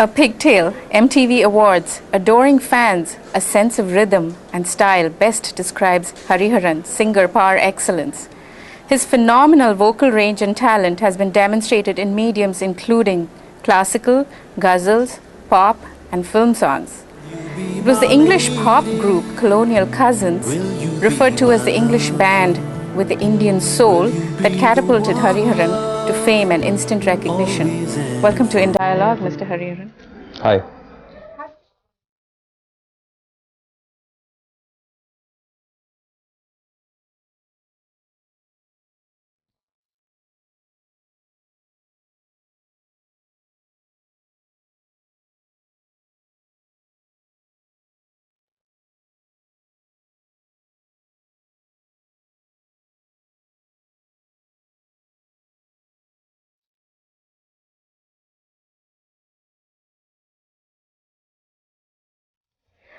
A pigtail, MTV Awards, adoring fans, a sense of rhythm and style best describes Hariharan, singer par excellence. His phenomenal vocal range and talent has been demonstrated in mediums including classical, ghazals, pop, and film songs. It was the English pop group Colonial Cousins, referred to as the English band with the Indian soul, that catapulted Hariharan to fame and instant recognition. Welcome to In Dialogue, Mr. Hariharan. Hi.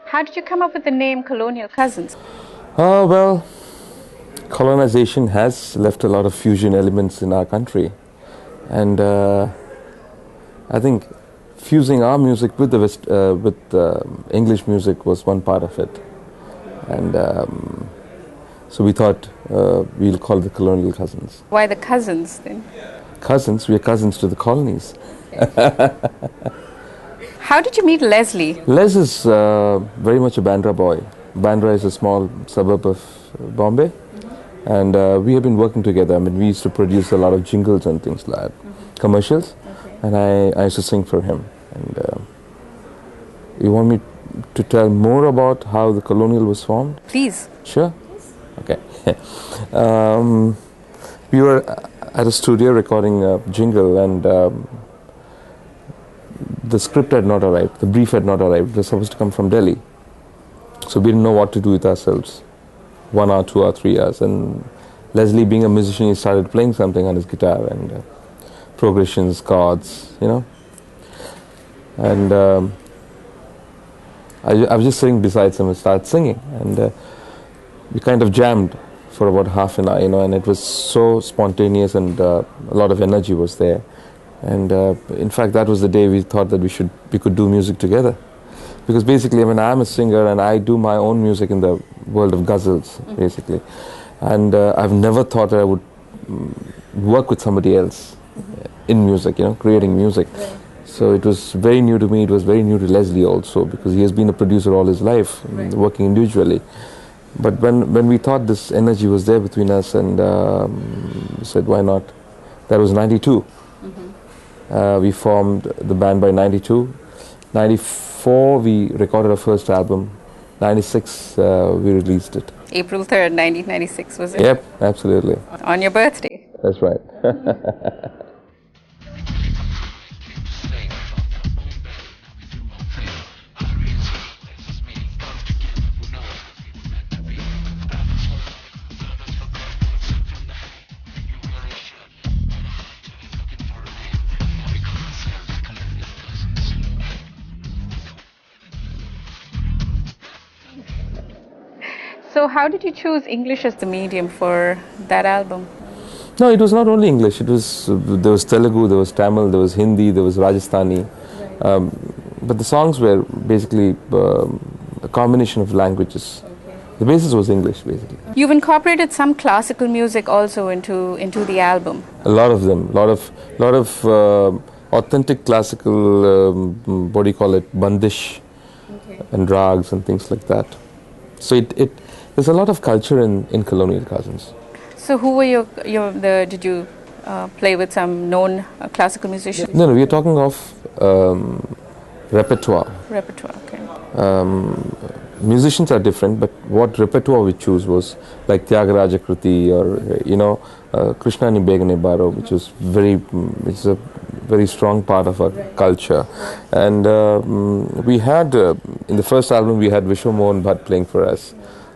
How did you come up with the name Colonial Cousins? Well, colonization has left a lot of fusion elements in our country, and I think fusing our music with the English music was one part of it, and so we thought we'll call the Colonial Cousins. Why the cousins then? Cousins, we are cousins to the colonies. How did you meet Leslie? Les is very much a Bandra boy. Bandra is a small suburb of Bombay, and we have been working together. I mean, we used to produce a lot of jingles and things like that, commercials, and I used to sing for him. And you want me to tell more about how the Colonial was formed? Please. Sure. Okay. We were at a studio recording a jingle, and the script had not arrived, the brief had not arrived. It was supposed to come from Delhi. So we didn't know what to do with ourselves. 1 hour, 2 hour, 3 hours. And Leslie, being a musician, he started playing something on his guitar, and progressions, chords, you know. And I was just sitting beside him and started singing. And we kind of jammed for about half an hour, you know, and it was so spontaneous, and a lot of energy was there. And in fact, that was the day we thought that we could do music together, because basically, I mean, I'm a singer and I do my own music in the world of ghazals, basically, and I've never thought that I would work with somebody else in music, you know, creating music. Right. So it was very new to me. It was very new to Leslie also, because he has been a producer all his life, right, working individually. But when we thought this energy was there between us, and we said, why not? That was 92. We formed the band by 92. 94, we recorded our first album. 96, we released it. April 3rd, 1996, was it? Yep, absolutely. On your birthday. That's right. So how did you choose English as the medium for that album? No, it was not only English. It was there was Telugu, there was Tamil, there was Hindi, there was Rajasthani. Right. But the songs were basically a combination of languages. Okay. The basis was English, basically. You've incorporated some classical music also into the album. A lot of them, lot of authentic classical, what do you call it, bandish, Okay. and rags and things like that. So there's a lot of culture in Colonial Cousins. So who were did you play with some known classical musicians? No, we are talking of repertoire. Repertoire, okay. Musicians are different, but what repertoire we choose was like Tyagaraja Kriti, or you know, Krishna Ni Begane Baro, which is a very strong part of our culture. And we had in the first album we had Vishwa Mohan Bhatt playing for us,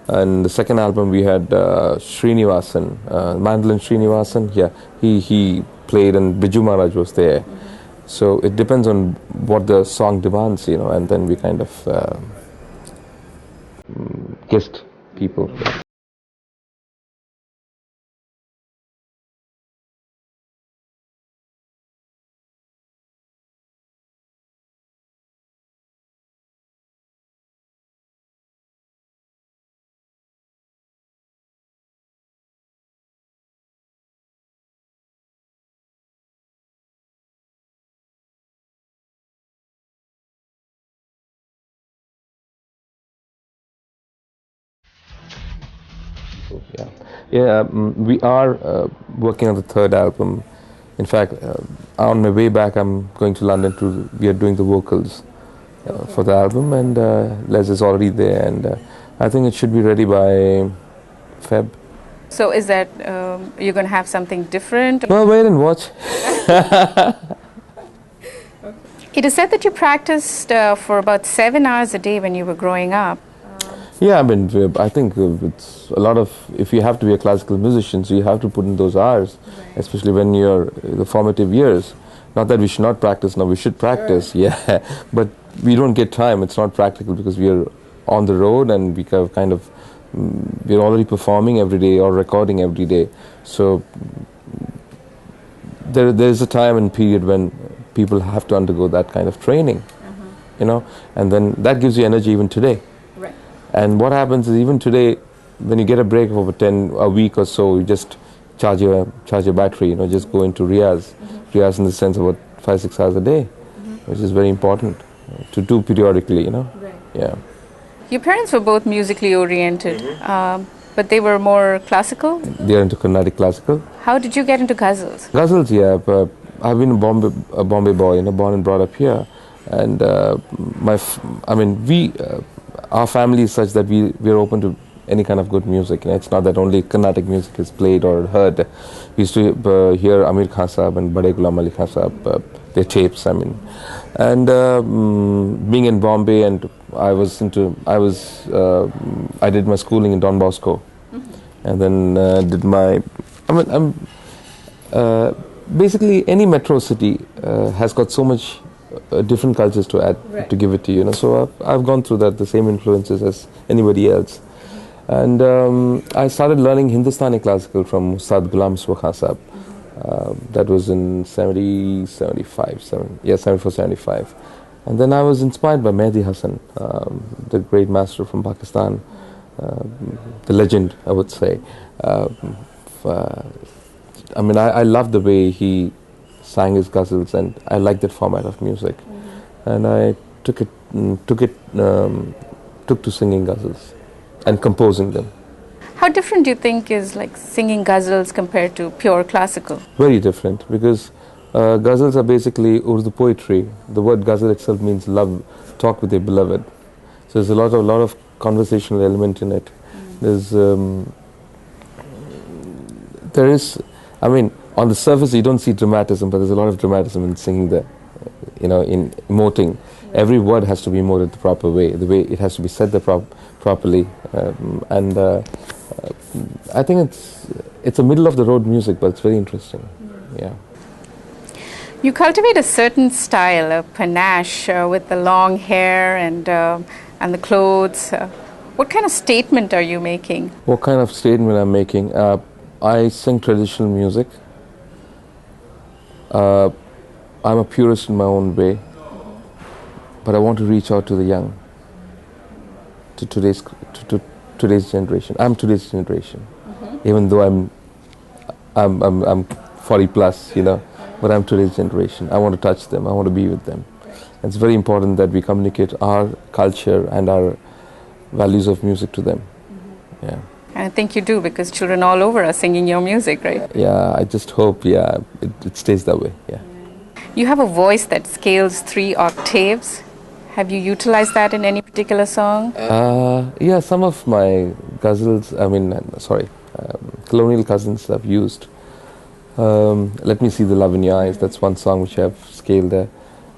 and the second album we had Srinivasan, mandolin Srinivasan. Yeah, he played, and Biju Maharaj was there. So it depends on what the song demands, you know, and then we kind of kissed people. Yeah, yeah. We are working on the third album. In fact, on my way back, I'm going to London to. We are doing the vocals for the album, and Les is already there, and I think it should be ready by Feb. So is that you're going to have something different? Well, wait and watch. It is said that you practiced for about 7 hours a day when you were growing up. Yeah, I mean, I think it's a lot of. If you have to be a classical musician, so you have to put in those hours, especially when you're the formative years. Not that we should not practice. No, we should practice. Yeah, but we don't get time. It's not practical because we are on the road and we kind of we're already performing every day or recording every day. So there's a time and period when people have to undergo that kind of training, you know, and then that gives you energy even today. Right. And what happens is even today, when you get a break of over a week or so, you just charge your battery, you know, just go into Riyaz in the sense of about 5-6 hours a day, which is very important to do periodically, you know. Right. Yeah. Your parents were both musically oriented, but they were more classical. They are into Carnatic classical. How did you get into ghazals? Ghazals, yeah. I've been a Bombay boy, you know, born and brought up here, and our family is such that we are open to any kind of good music. You know, it's not that only Carnatic music is played or heard. We used to hear Amir Khan Sahab and Bade Ghulam Ali Khan Sahab, their tapes. I mean, and being in Bombay, and I did my schooling in Don Bosco, and then did my. Basically, any metro city has got so much different cultures to add to give it to you. You know, so I've gone through the same influences as anybody else. And I started learning Hindustani classical from Ustad Ghulam Khan Sahab. That was in 74, 75. And then I was inspired by Mehdi Hassan, the great master from Pakistan, the legend, I would say. I loved the way he sang his ghazals, and I liked that format of music. And I took to singing ghazals and composing them. How different do you think is like singing ghazals compared to pure classical? Very different, because ghazals are basically Urdu poetry. The word ghazal itself means love, talk with your beloved. So there's a lot of conversational element in it. There is, I mean, on the surface you don't see dramatism, but there's a lot of dramatism in singing in emoting. Every word has to be emoted the proper way. The way it has to be said properly, and I think it's a middle of the road music, but it's very interesting. Yeah. You cultivate a certain style, a panache with the long hair and the clothes. What kind of statement are you making? What kind of statement I'm making? I sing traditional music. I'm a purist in my own way, but I want to reach out to the young, to today's generation. I'm today's generation, even though I'm 40 plus, you know, but I'm today's generation. I want to touch them. I want to be with them. It's very important that we communicate our culture and our values of music to them. Yeah. And I think you do, because children all over are singing your music, right? Yeah, I just hope, it stays that way, yeah. You have a voice that scales 3 octaves. Have you utilized that in any particular song? Yeah, some of my ghazals, Colonial Cousins I've used. Let Me See the Love in Your Eyes, that's one song which I've scaled there.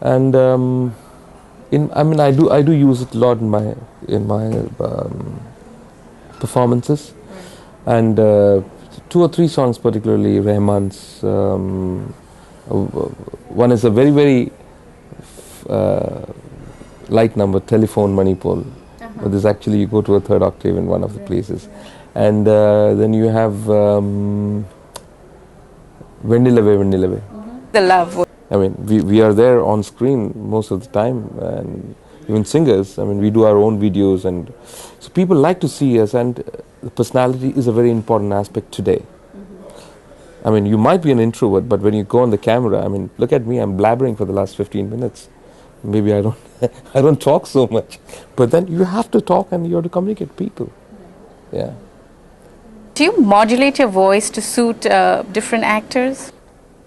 And I do use it a lot in my performances, and 2 or 3 songs particularly, Rahman's one is a very, very light number, Telephone Manipur, but there's actually, you go to a 3rd octave in one of the places, and then you have Vendilave. The love. I mean, we are there on screen most of the time, and even singers, I mean, we do our own videos, and so people like to see us, and the personality is a very important aspect today. I mean, you might be an introvert, but when you go on the camera, I mean, look at me, I'm blabbering for the last 15 minutes. Maybe I don't talk so much, but then you have to talk and you have to communicate with people. Yeah. Do you modulate your voice to suit different actors?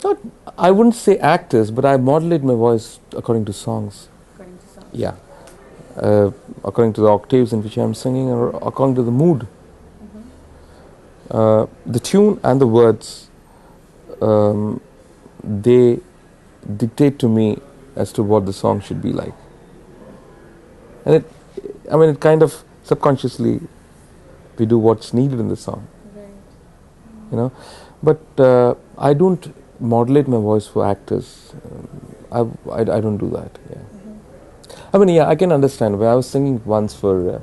Not, I wouldn't say actors, but I modulate my voice according to songs. According to songs. Yeah. According to the octaves in which I'm singing, or according to the mood. The tune and the words, they dictate to me as to what the song should be like. And it kind of subconsciously, we do what's needed in the song. Right. But I don't modulate my voice for actors. I don't do that. Yeah. I can understand. When I was singing once for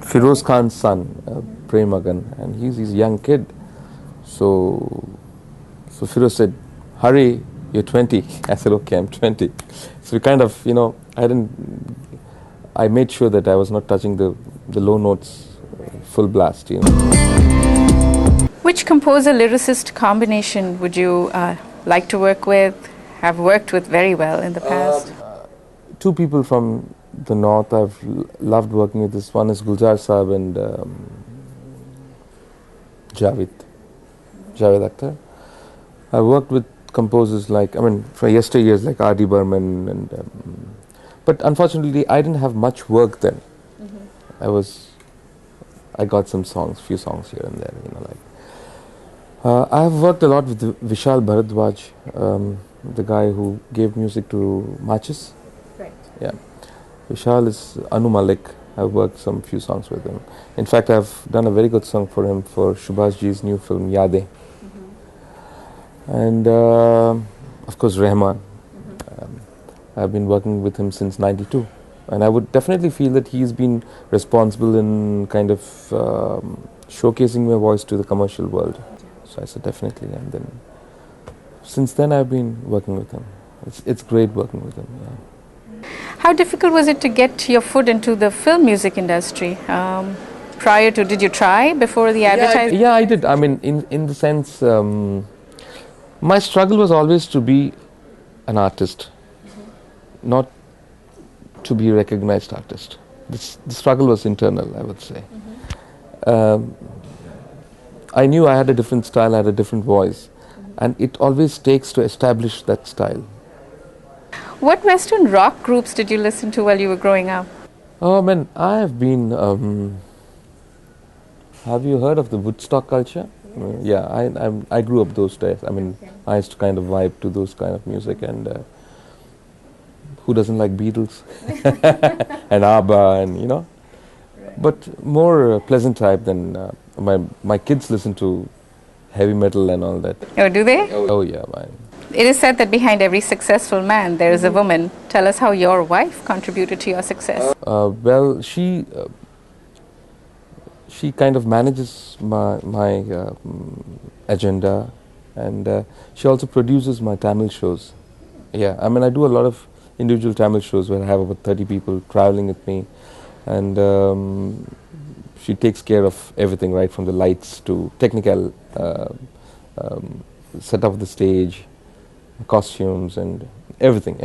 Firoz Khan's son, Premagan, and he's a young kid. So Firoz said, "Hari, you're 20." I said, "Okay, I'm 20." So we kind of, I made sure that I was not touching the low notes full blast. Which composer-lyricist combination would you like to work with, have worked with very well in the past? Two people from the north I've loved working with. This one is Gulzar Saab and Javed Akhtar. I worked with composers like, for yesteryears, like R.D. Burman, and but unfortunately I didn't have much work then. I got some songs, few songs here and there, I have worked a lot with Vishal Bharadwaj, the guy who gave music to Machis. Right. Yeah. Vishal is Anu Malik. I've worked some few songs with him. In fact, I've done a very good song for him for Subhash Ji's new film Yade. And of course Rahman. I've been working with him since '92, and I would definitely feel that he's been responsible in kind of showcasing my voice to the commercial world. So I said definitely, and then since then I've been working with him. It's great working with him. Yeah. How difficult was it to get your foot into the film music industry? Prior to, did you try before the advertising? Yeah, I did. In the sense, my struggle was always to be an artist, not to be a recognized artist. The struggle was internal, I would say. I knew I had a different style, I had a different voice, and it always takes to establish that style. What Western rock groups did you listen to while you were growing up? Oh man, I have been. Have you heard of the Woodstock culture? Yeah, I grew up those days. I used to kind of vibe to those kind of music, and who doesn't like Beatles and ABBA, and Right. But more pleasant type than my kids listen to heavy metal and all that. Oh, do they? Oh yeah, man. It is said that behind every successful man there is a woman. Tell us how your wife contributed to your success. Well, she kind of manages my agenda, and she also produces my Tamil shows. Yeah, I do a lot of individual Tamil shows where I have about 30 people traveling with me, and she takes care of everything, right from the lights to technical set up the stage, costumes, and everything.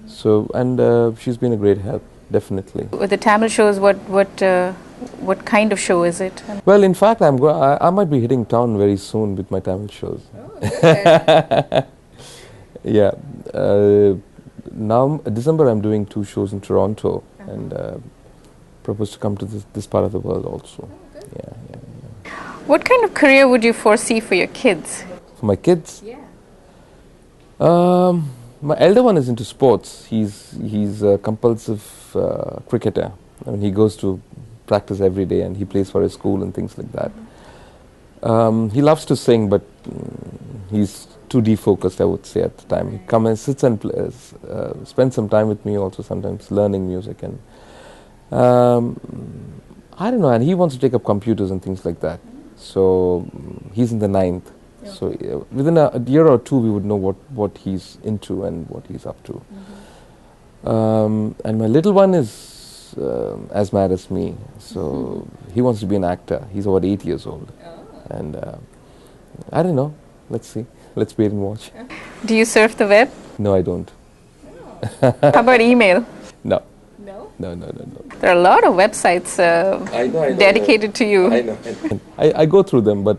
So, and she's been a great help, definitely. With the Tamil shows, what kind of show is it? Well, in fact, I might be hitting town very soon with my Tamil shows. Oh, okay. Yeah. Now, December, I'm doing 2 shows in Toronto, and propose to come to this part of the world also. Yeah. What kind of career would you foresee for your kids? For my kids? Yeah. My elder one is into sports. He's a compulsive cricketer. He goes to practice every day, and he plays for his school and things like that. He loves to sing, but he's too defocused, I would say, at the time. He comes and sits and spends some time with me also, sometimes learning music, and I don't know, and he wants to take up computers and things like that. So he's in the 9th. Yeah. So within a year or 2, we would know what he's into and what he's up to. And my little one is as mad as me. So he wants to be an actor. He's about 8 years old. Oh. And I don't know. Let's see. Let's wait and watch. Do you surf the web? No, I don't. Oh. How about email? No. No? No, no, no, no. There are a lot of websites dedicated to you. I know. I go through them, but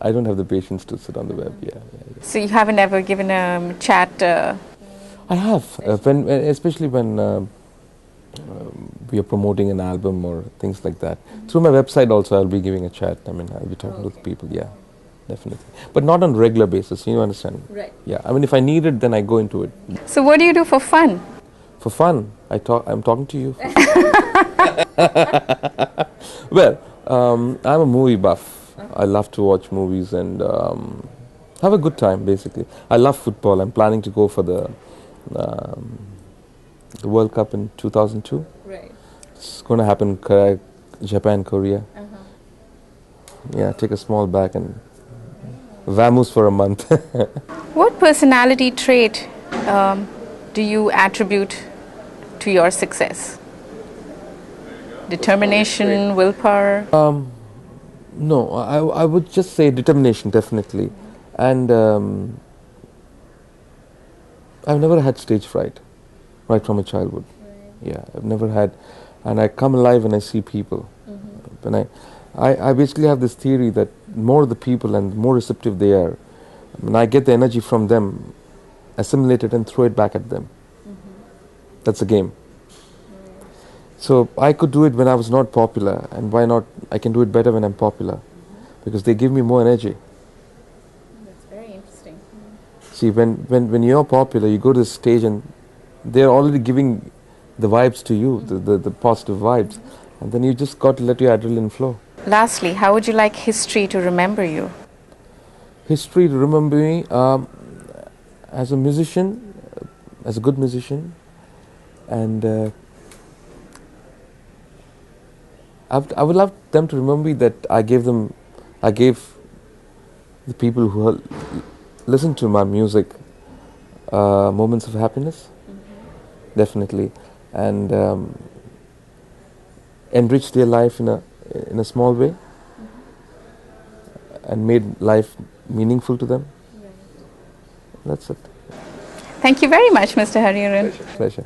I don't have the patience to sit on the web. Yeah. So you haven't ever given a chat? I have, especially when we are promoting an album or things like that. Through my website also, I'll be giving a chat. I mean, I'll be talking to people. Yeah, definitely. But not on a regular basis. You understand? Right. Yeah. I mean, if I need it, then I go into it. So what do you do for fun? For fun, I'm talking to you. Well, I'm a movie buff. I love to watch movies and have a good time, basically. I love football. I'm planning to go for the World Cup in 2002. Right. It's going to happen in Japan, Korea. Yeah, take a small bag and vamoose for a month. What personality trait do you attribute to your success? Determination, willpower? No, I would just say determination, definitely. And I've never had stage fright, right from my childhood. Yeah, I've never had. And I come alive when I see people. When I basically have this theory that more the people and more receptive they are, when I get the energy from them, assimilate it and throw it back at them. That's a game. So I could do it when I was not popular, and why not? I can do it better when I'm popular, because they give me more energy. That's very interesting. See, when you're popular, you go to the stage and they're already giving the vibes to you, the positive vibes, and then you just got to let your adrenaline flow. Lastly, how would you like history to remember you? History to remember me as a musician, as a good musician, and I would love them to remember me that I gave the people who listen to my music moments of happiness, definitely, and enriched their life in a small way, and made life meaningful to them. That's it. Thank you very much, Mr. Hariharan. Pleasure.